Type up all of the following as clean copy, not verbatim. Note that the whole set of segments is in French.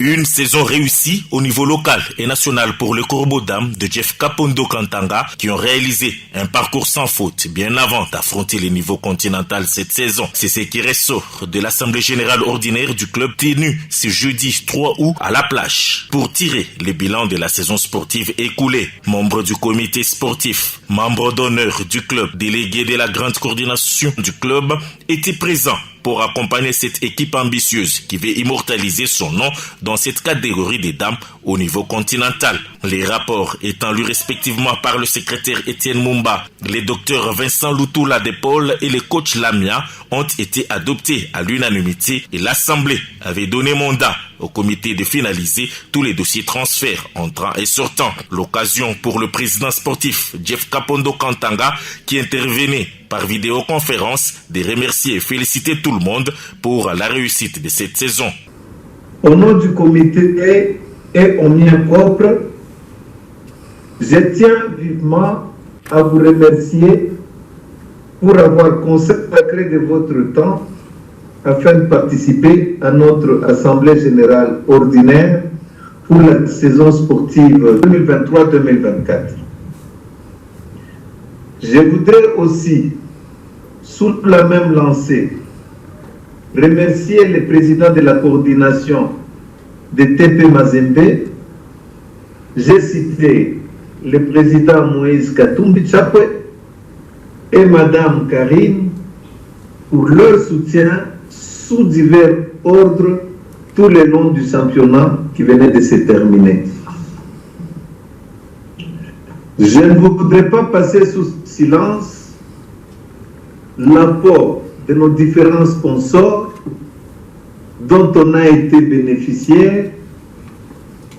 Une saison réussie au niveau local et national pour les Corbeaux d'Âme de Jeff Kapondo Kantanga qui ont réalisé un parcours sans faute bien avant d'affronter les niveaux continental cette saison. C'est ce qui ressort de l'Assemblée Générale Ordinaire du club tenue ce jeudi 3 août à la plage pour tirer les bilans de la saison sportive écoulée. Membres du comité sportif, membres d'honneur du club, délégués de la grande coordination du club étaient présents pour accompagner cette équipe ambitieuse qui veut immortaliser son nom dans cette catégorie des dames au niveau continental. Les rapports étant lus respectivement par le secrétaire Étienne Mumba, les docteurs Vincent Loutoula d'épaule et le coach Lamia ont été adoptés à l'unanimité et l'Assemblée avait donné mandat au comité de finaliser tous les dossiers transferts entrants et sortants. L'occasion pour le président sportif Jeff Kapondo Kantanga qui intervenait par vidéoconférence de remercier et féliciter tout le monde pour la réussite de cette saison. Au nom du comité et au mien propre, je tiens vivement à vous remercier pour avoir consacré de votre temps afin de participer à notre Assemblée Générale Ordinaire pour la saison sportive 2023-2024. Je voudrais aussi, sous la même lancée, remercier le président de la coordination de TP Mazembe. J'ai cité le président Moïse Katumbi Chapwe et Madame Karine pour leur soutien sous divers ordres tout le long du championnat qui venait de se terminer. Je ne voudrais pas passer sous silence l'apport de nos différents sponsors dont on a été bénéficiaire,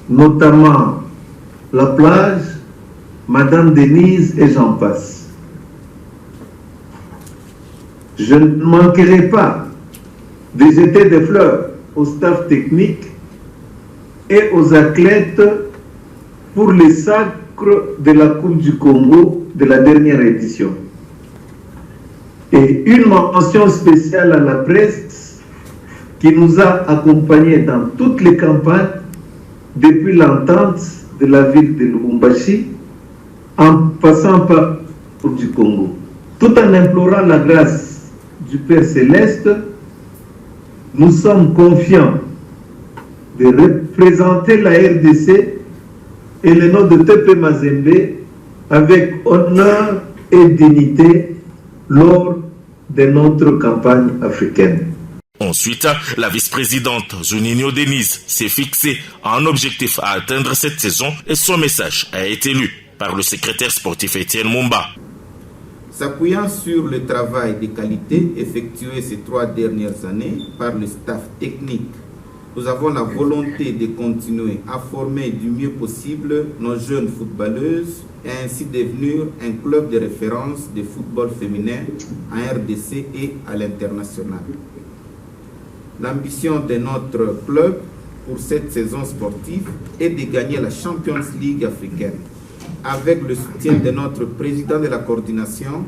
notamment la plage, Madame Denise et j'en passe. Je ne manquerai pas de jeter des fleurs au staff technique et aux athlètes pour les sacres de la Coupe du Congo de la dernière édition. Et une mention spéciale à la presse qui nous a accompagnés dans toutes les campagnes depuis l'entente de la ville de Lubumbashi en passant par Coupe du Congo. Tout en implorant la grâce du Père Céleste, nous sommes confiants de représenter la RDC et le nom de TP Mazembe avec honneur et dignité lors de notre campagne africaine. Ensuite, la vice-présidente Juninho Denise s'est fixée un objectif à atteindre cette saison et son message a été lu par le secrétaire sportif Étienne Mumba. S'appuyant sur le travail de qualité effectué ces 3 dernières années par le staff technique, nous avons la volonté de continuer à former du mieux possible nos jeunes footballeuses et ainsi devenir un club de référence de football féminin en RDC et à l'international. L'ambition de notre club pour cette saison sportive est de gagner la Champions League africaine avec le soutien de notre président de la coordination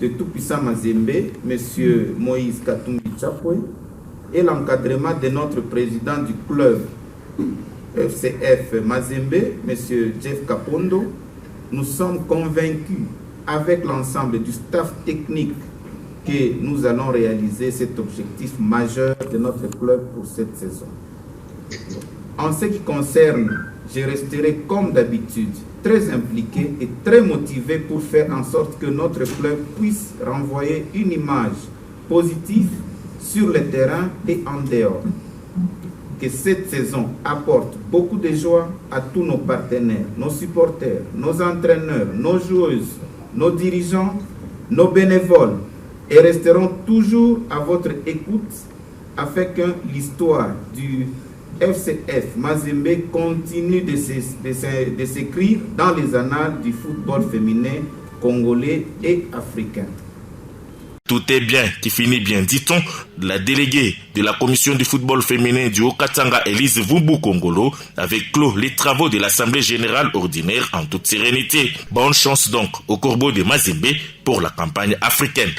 de Tout-Puissant Mazembe, M. Moïse Katumbi Chapwe, et l'encadrement de notre président du club FCF Mazembe, M. Jeff Kapondo. Nous sommes convaincus avec l'ensemble du staff technique que nous allons réaliser cet objectif majeur de notre club pour cette saison. En ce qui concerne, je resterai comme d'habitude très impliqué et très motivé pour faire en sorte que notre club puisse renvoyer une image positive sur le terrain et en dehors. Que cette saison apporte beaucoup de joie à tous nos partenaires, nos supporters, nos entraîneurs, nos joueuses, nos dirigeants, nos bénévoles et resteront toujours à votre écoute afin que l'histoire du FCF Mazembe continue de s'écrire dans les annales du football féminin congolais et africain. Tout est bien qui finit bien, dit-on. La déléguée de la commission du football féminin du Haut-Katanga, Elise Vumbu Kongolo, avec clos les travaux de l'Assemblée Générale Ordinaire en toute sérénité. Bonne chance donc au Corbeau de Mazembe pour la campagne africaine.